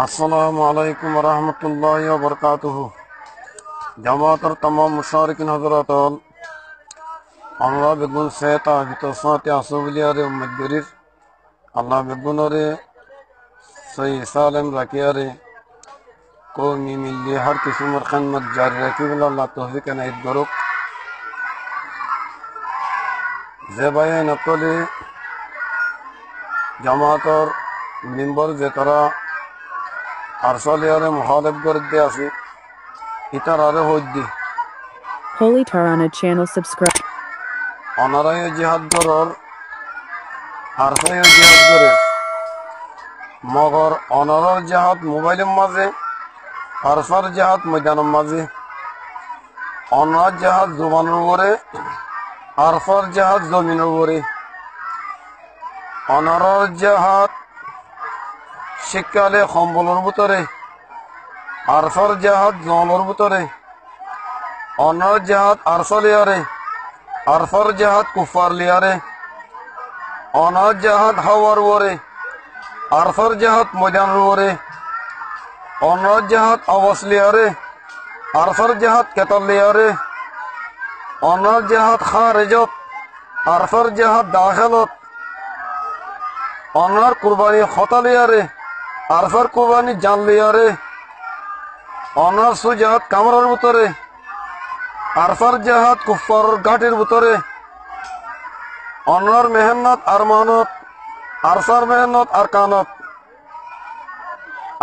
আসসালামু আলাইকুম রহমতুল্লাহি ওয়া বারাকাতুহু। জামাতের तमाम মুশারিকিন হযরত আমরা বেগুন সেতা বিতসাতে আসুবিলিয়ারে উম্মতগরির আল্লাহ বেগুনরে সহি সালাম রাখিয়ারে কওমি মিল্লি হর কিসমর খিদমত জারি রাখি বলে আল্লাহ তৌফিক এনায়েত করুক। যে ভাই নকলে জামাতের মেম্বার যে তারা আরসালিয়ারে মুখালিফ করতে আছে ইতারারে হইদি Holy Tarana channel subscribe. অনারায় জিহাদ করার আরসায় জিহাদ করে মগর অনারার জিহাদ মোবাইলের মাঝে আরসার জিহাদ ময়দানের মাঝে অনার জিহাদ জমানের উপরে আরসার জিহাদ জমিনের উপরে অনারার জিহাদ শীতকালে কম্বলের ভিতরে আরসার জিহাদ জলের ভিতরে অনার জিহাদ আরসালিয়ারে আরসার জিহাদ কুফার লিয়ারে অনার জিহাদ হাওয়ার উপরে আরসার জিহাদ ময়দানের উপরে অনার জিহাদ আওয়াজ লিয়ারে আরসার জিহাদ কেতাল লিয়ারে অনার জিহাদ খারিজত আরসার জিহাদ দাখিলত অনার কুরবানি খতা লিয়ারে আরসার কুরবানি জান লিয়ারে অনার সুজাহাদ কামরার ভিতরে আরসার জাহাদ কুফার ঘাটির ভিতরে অনার মেহনত আর মানত আরসার মেহনত আর কানত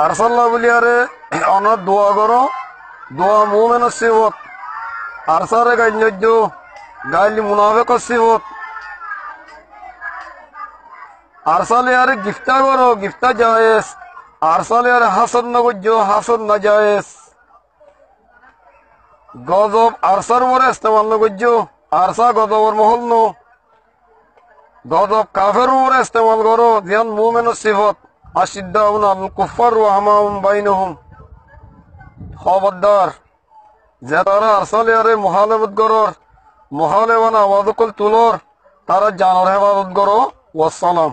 আরসাল্লাহ বলিয়ারে অনার দোয়া করো দোয়া মুমেন সিবত আরসারে গাইন্যজ্য গাইলি মুনাফেক সিবত আরসালিয়ারে গিফতা করো গিফতা জায়েজ আরসালিয়ারে হাসদ নগজ্য হাসদ না জায়েজ গজব আরসার উপরে ইস্তেমাল নগজ্য আরসা গজবর মহল নো গজব কাফের উপরে ইস্তেমাল করো জিয়ান মুমিন সিফত আশিদ্দাউন আল কুফার ওয়া হামাউম বাইনহুম। খবরদার যে তারা আরসালিয়ারে মুখালেফত করর মুখালেফান আওয়াজ কল তুলর তারা জানের হেফাজত করো। ওয়াসসালাম।